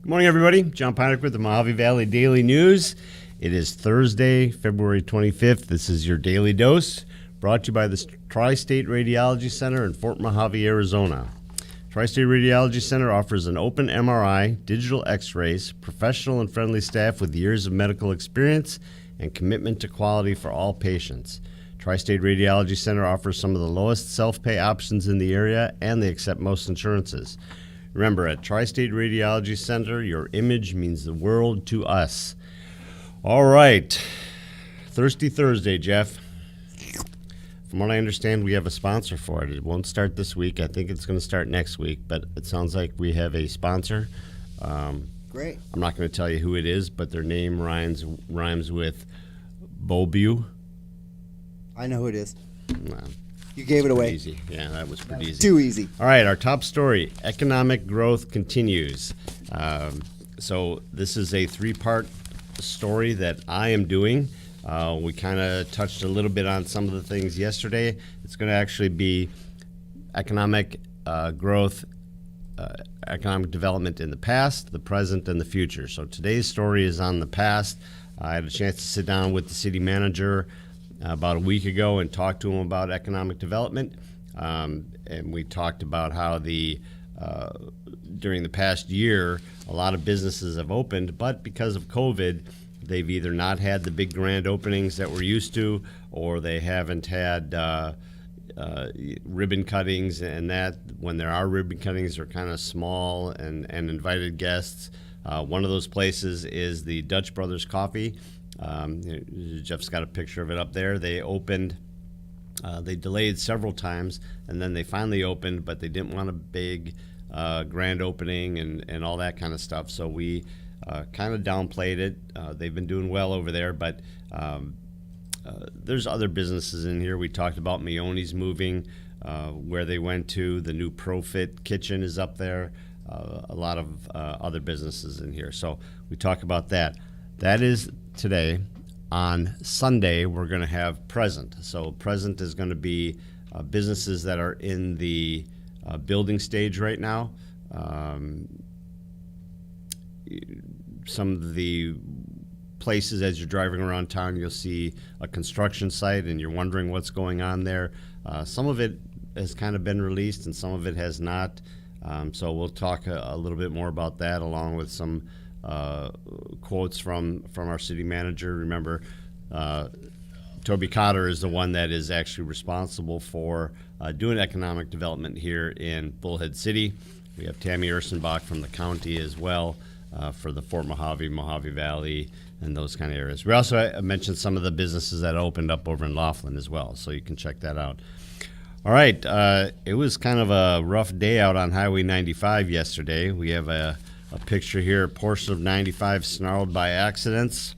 Good morning, everybody. John Ponick with the Mojave Valley Daily News. It is Thursday, February 25th. This is your Daily Dose, brought to you by the Tri-State Radiology Center in Fort Mojave, Arizona. Tri-State Radiology Center offers an open MRI, digital x-rays, professional and friendly staff with years of medical experience, and commitment to quality for all patients. Tri-State Radiology Center offers some of the lowest self-pay options in the area, and they accept most insurances. Remember, at Tri-State Radiology Center, your image means the world to us. All right. Thirsty Thursday, Jeff. From what I understand, we have a sponsor for it. It won't start this week. I think it's going to start next week, but it sounds like we have a sponsor. Great. I'm not going to tell you who it is, but their name rhymes with Bobu. I know who it is. Well, You gave it away. easy. Yeah, that was pretty easy. Too easy. All right, our top story, economic growth continues. So this is a three-part story that I am doing. We kind of touched a little bit on some of the things yesterday. It's going to actually be economic growth, economic development in the past, the present, and the future. So today's story is on the past. I had a chance to sit down with the city manager about a week ago and talked to him about economic development. And we talked about how during the past year, a lot of businesses have opened, but because of COVID, they've either not had the big grand openings that we're used to, or they haven't had ribbon cuttings, and that when there are ribbon cuttings, they're kind of small and invited guests. One of those places is the Dutch Brothers Coffee. Jeff's got a picture of it up there. They opened, they delayed several times, and then they finally opened, but they didn't want a big grand opening and all that kind of stuff. So we kind of downplayed it. They've been doing well over there, but there's other businesses in here. We talked about Meoni's moving, where they went to. The new Profit Kitchen is up there. A lot of other businesses in here. So we talk about that. That is today. On Sunday, we're going to have present. So present is going to be businesses that are in the building stage right now. Some of the places as you're driving around town, you'll see a construction site and you're wondering what's going on there. Some of it has kind of been released and some of it has not. So we'll talk a little bit more about that, along with some quotes from our city manager. Remember, Toby Cotter is the one that is actually responsible for doing economic development here in Bullhead City. We have Tammy Ursenbach from the county as well for the Fort Mojave, Mojave Valley, and those kind of areas. We also mentioned some of the businesses that opened up over in Laughlin as well, so you can check that out. All right, it was kind of a rough day out on Highway 95 yesterday. We have a picture here, a portion of 95 snarled by accidents.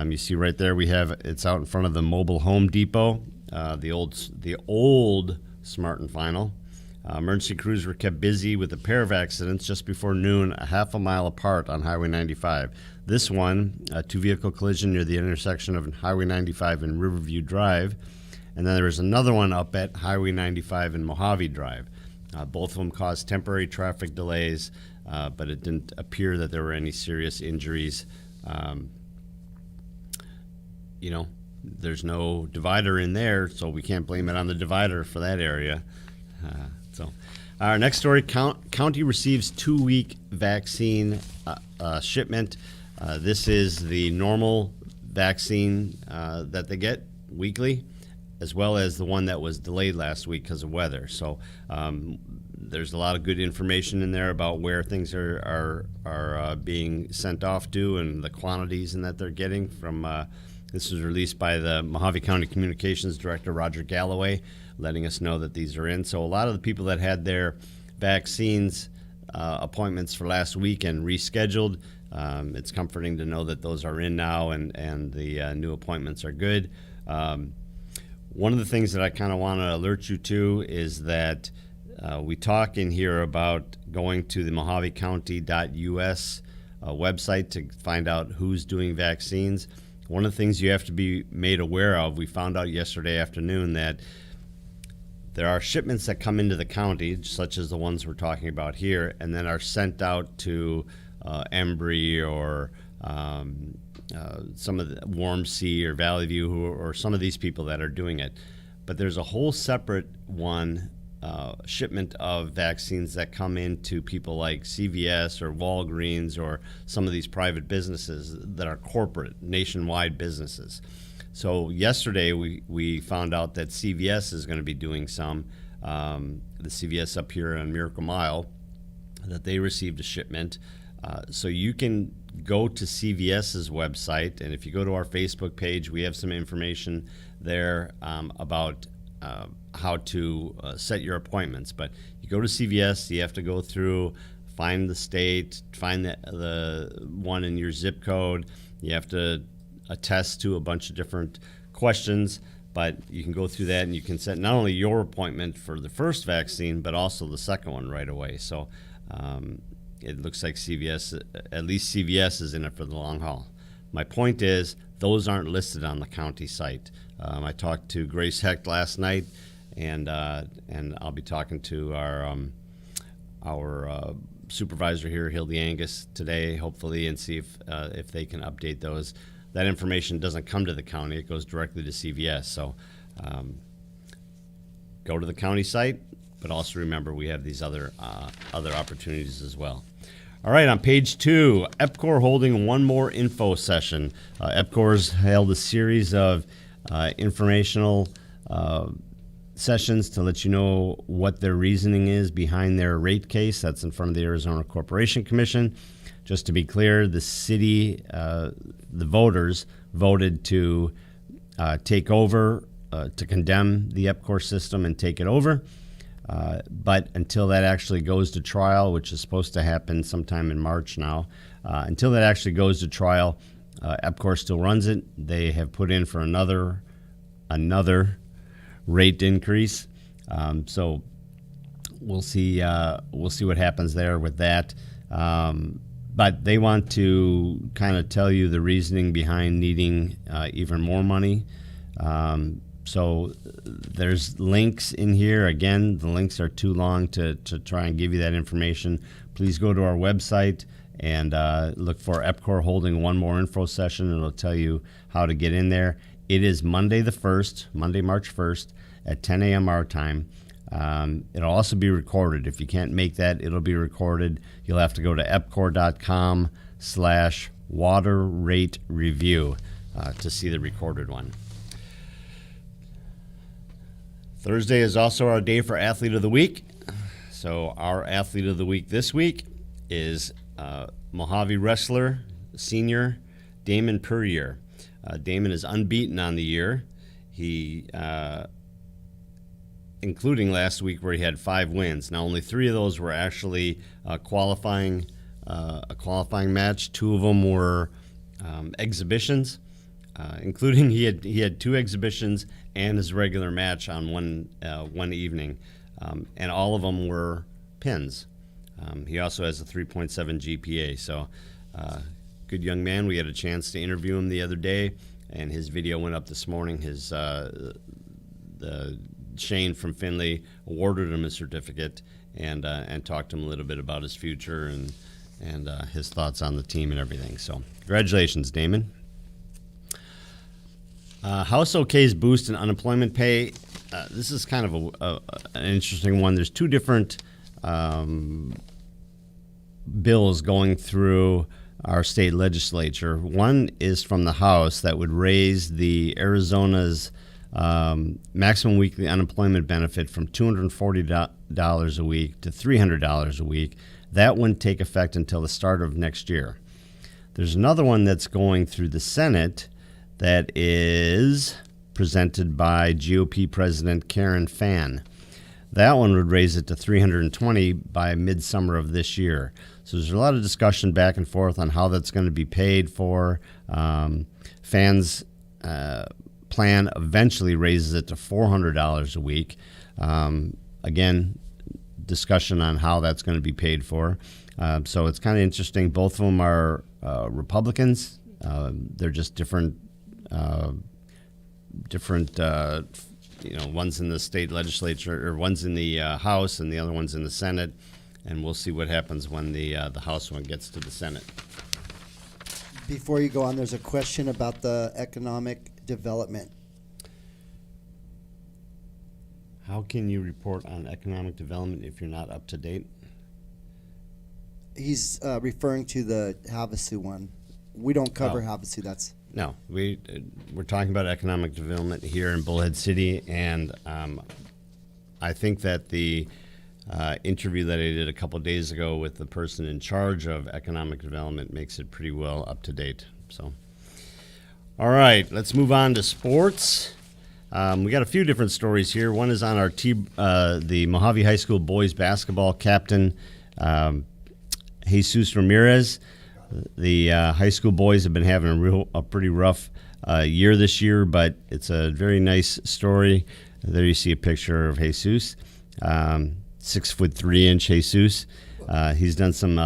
You see right there, it's out in front of the mobile Home Depot, the old Smart and Final. Emergency crews were kept busy with a pair of accidents just before noon, a half a mile apart on Highway 95. This one, a two-vehicle collision near the intersection of Highway 95 and Riverview Drive. And then there was another one up at Highway 95 and Mojave Drive. Both of them caused temporary traffic delays, but it didn't appear that there were any serious injuries. There's no divider in there, so we can't blame it on the divider for that area. So our next story, county receives 2-week vaccine shipment. This is the normal vaccine that they get weekly, as well as the one that was delayed last week because of weather. So there's a lot of good information in there about where things are being sent off to and the quantities and that they're getting from. This was released by the Mojave County Communications Director, Roger Galloway, letting us know that these are in. So a lot of the people that had their vaccines appointments for last week and rescheduled, it's comforting to know that those are in now and the new appointments are good. One of the things that I kind of want to alert you to is that we talk in here about going to the mojavecounty.us website to find out who's doing vaccines. One of the things you have to be made aware of, we found out yesterday afternoon that there are shipments that come into the county, such as the ones we're talking about here, and then are sent out to Embry or some of the Warm Sea or Valley View or some of these people that are doing it. But there's a whole separate one, shipment of vaccines that come into people like CVS or Walgreens or some of these private businesses that are corporate, nationwide businesses. So yesterday we found out that CVS is going to be doing some, the CVS up here on Miracle Mile, that they received a shipment. So you can go to CVS's website, and if you go to our Facebook page, we have some information there about how to set your appointments. But you go to CVS, you have to go through, find the state, find the one in your zip code. You have to attest to a bunch of different questions, but you can go through that and you can set not only your appointment for the first vaccine, but also the second one right away. So it looks like CVS, at least CVS is in it for the long haul. My point is, those aren't listed on the county site. I talked to Grace Hecht last night, and I'll be talking to our supervisor here, Hildy Angus, today, hopefully, and see if they can update those. That information doesn't come to the county; it goes directly to CVS. So go to the county site, but also remember we have these other opportunities as well. All right, on page 2, EPCOR holding one more info session. EPCOR's held a series of informational sessions to let you know what their reasoning is behind their rate case that's in front of the Arizona Corporation Commission. Just to be clear, the city, the voters voted to take over, to condemn the EPCOR system and take it over. But until that actually goes to trial, which is supposed to happen sometime in March now, until that actually goes to trial, EPCOR still runs it. They have put in for another rate increase. So we'll see what happens there with that. But they want to kind of tell you the reasoning behind needing even more money. So there's links in here. Again, the links are too long to try and give you that information. Please go to our website and look for EPCOR holding one more info session. It'll tell you how to get in there. It is Monday the 1st, Monday, March 1st at 10 a.m. our time. It'll also be recorded. If you can't make that, it'll be recorded. You'll have to go to epcor.com/water rate review to see the recorded one. Thursday is also our day for Athlete of the Week. So our Athlete of the Week this week is Mojave wrestler, senior Damon Puryear. Damon is unbeaten on the year. He, including last week where he had 5 wins. Now only 3 of those were actually a qualifying match. 2 of them were exhibitions. Including he had 2 exhibitions and his regular match on one evening, and all of them were pins. He also has a 3.7 GPA, so good young man. We had a chance to interview him the other day, and his video went up this morning. Shane from Findlay awarded him a certificate and talked to him a little bit about his future and his thoughts on the team and everything. So congratulations, Damon. House OK's boost in unemployment pay. This is kind of an interesting one. There's 2 different bills going through our state legislature. One is from the House that would raise the Arizona's maximum weekly unemployment benefit from $240 a week to $300 a week. That wouldn't take effect until the start of next year. There's another one that's going through the Senate that is presented by GOP President Karen Fann. That one would raise it to $320 by midsummer of this year. So there's a lot of discussion back and forth on how that's going to be paid for. Fann's plan eventually raises it to $400 a week. Again, discussion on how that's going to be paid for. So it's kind of interesting. Both of them are Republicans. They're just different, one's in the state legislature, or one's in the House and the other one's in the Senate. and we'll see what happens when the House one gets to the Senate. Before you go on, there's a question about the economic development. How can you report on economic development if you're not up to date? He's referring to the Havasu one. We don't cover Havasu. That's No, we're talking about economic development here in Bullhead City, and I think that the interview that I did a couple days ago with the person in charge of economic development makes it pretty well up to date. So, all right, let's move on to sports. We got a few different stories here. One is on our the Mojave High School boys basketball captain, Jesus Ramirez. The high school boys have been having a pretty rough year this year, but it's a very nice story. There you see a picture of Jesus, 6'3" Jesus. He's done some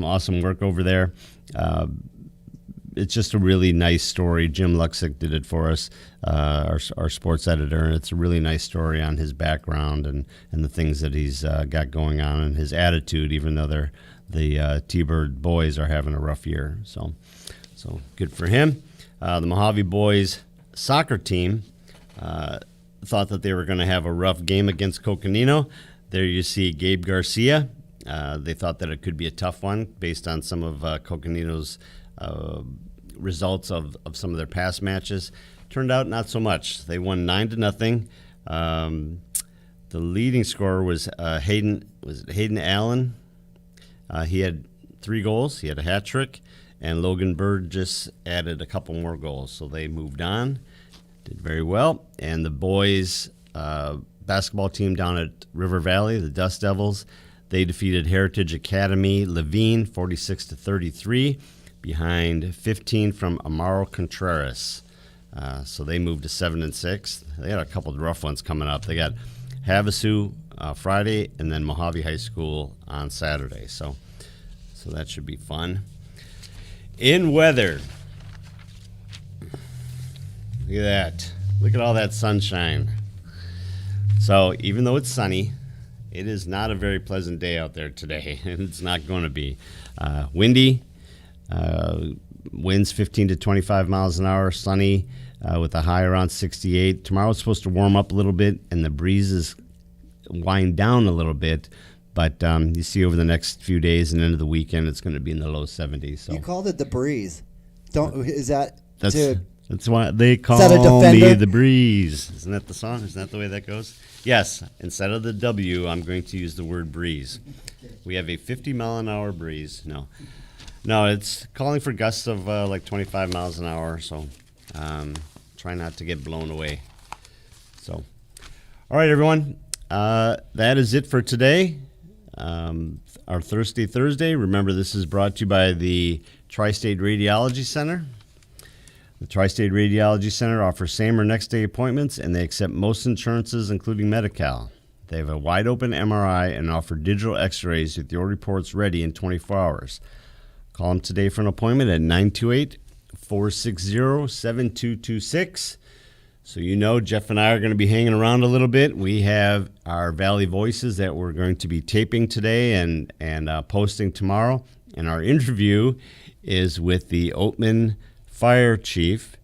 awesome work over there. It's just a really nice story. Jim Luxick did it for us, our sports editor, and it's a really nice story on his background and the things that he's got going on and his attitude, even though the T-Bird boys are having a rough year. So good for him. The Mojave boys soccer team thought that they were going to have a rough game against Coconino. There you see Gabe Garcia. They thought that it could be a tough one based on some of Coconino's results of some of their past matches. Turned out not so much. They won 9-0. The leading scorer was Hayden Allen. He had 3 goals. He had a hat trick, and Logan Bird just added a couple more goals. So they moved on, did very well. And the boys basketball team down at River Valley, the Dust Devils, they defeated Heritage Academy Levine 46-33 behind 15 from Amaro Contreras. So they moved to 7-6. They had a couple of rough ones coming up. They got Havasu Friday and then Mojave High School on Saturday. So that should be fun. In weather, look at that. Look at all that sunshine. So even though it's sunny, it is not a very pleasant day out there today, and it's not going to be. Windy, winds 15 to 25 miles an hour, sunny with a high around 68. Tomorrow it's supposed to warm up a little bit, and the breezes wind down a little bit. But you see over the next few days and into the weekend, it's going to be in the low 70s. So you called it the breeze. That's why they call me the breeze. Isn't that the song? Isn't that the way that goes? Yes. Instead of the W, I'm going to use the word breeze. We have a 50-mile-an-hour breeze. No, it's calling for gusts of like 25 miles an hour. So try not to get blown away. So, all right, everyone. That is it for today. Our Thirsty Thursday. Remember, this is brought to you by the Tri-State Radiology Center. The Tri-State Radiology Center offers same or next day appointments, and they accept most insurances, including Medi-Cal. They have a wide-open MRI and offer digital x-rays with your reports ready in 24 hours. Call them today for an appointment at 928-460-7226. So Jeff and I are going to be hanging around a little bit. We have our Valley Voices that we're going to be taping today and posting tomorrow. And our interview is with the Oatman Fire Chief.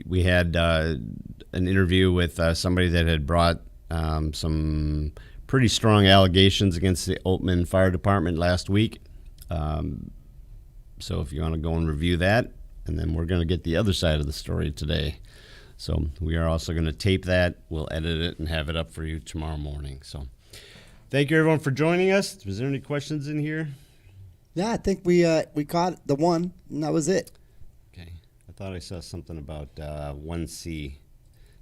We had an interview with somebody that had brought some pretty strong allegations against the Oatman Fire Department last week. So if you want to go and review that, and then we're going to get the other side of the story today. So we are also going to tape that. We'll edit it and have it up for you tomorrow morning. So thank you, everyone, for joining us. Was there any questions in here? Yeah, I think we caught the one, and that was it. Okay. I thought I saw something about 1C.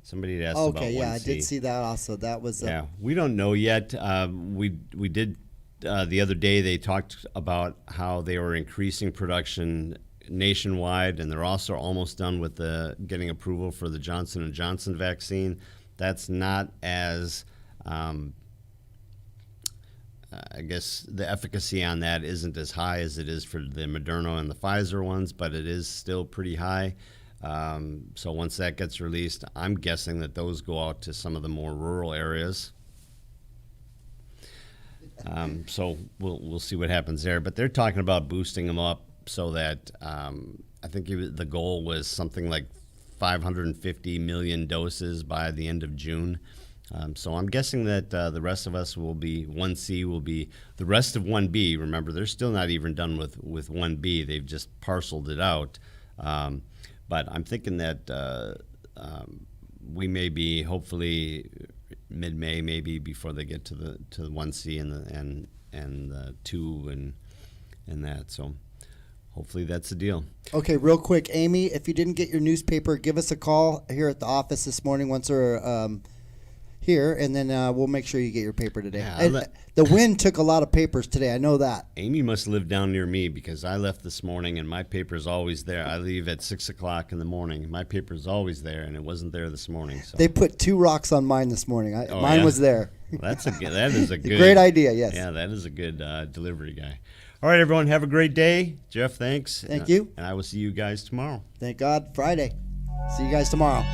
Somebody had asked about 1C. Okay, yeah, I did see that also. That was yeah, we don't know yet. We did the other day. They talked about how they were increasing production nationwide, and they're also almost done with getting approval for the Johnson & Johnson vaccine. That's not as I guess the efficacy on that isn't as high as it is for the Moderna and the Pfizer ones, but it is still pretty high. So once that gets released, I'm guessing that those go out to some of the more rural areas. So we'll see what happens there. But they're talking about boosting them up so that I think the goal was something like 550 million doses by the end of June. So I'm guessing that the rest of us will be 1C will be the rest of 1B. Remember, they're still not even done with 1B. They've just parceled it out. But I'm thinking that we may be hopefully mid-May, maybe before they get to the 1C and the 2 and that. So hopefully that's the deal. Okay, real quick, Amy, if you didn't get your newspaper, give us a call here at the office this morning once we're here, and then we'll make sure you get your paper today. Yeah, the wind took a lot of papers today. I know that. Amy must live down near me because I left this morning and my paper's always there. I leave at 6 o'clock in the morning. My paper's always there, and it wasn't there this morning. So they put 2 rocks on mine this morning. Mine yeah? was there. Well, that is a good great idea. Yes. Yeah, that is a good delivery guy. All right, everyone, have a great day. Jeff, thanks. Thank you. And I will see you guys tomorrow. Thank God. Friday. See you guys tomorrow.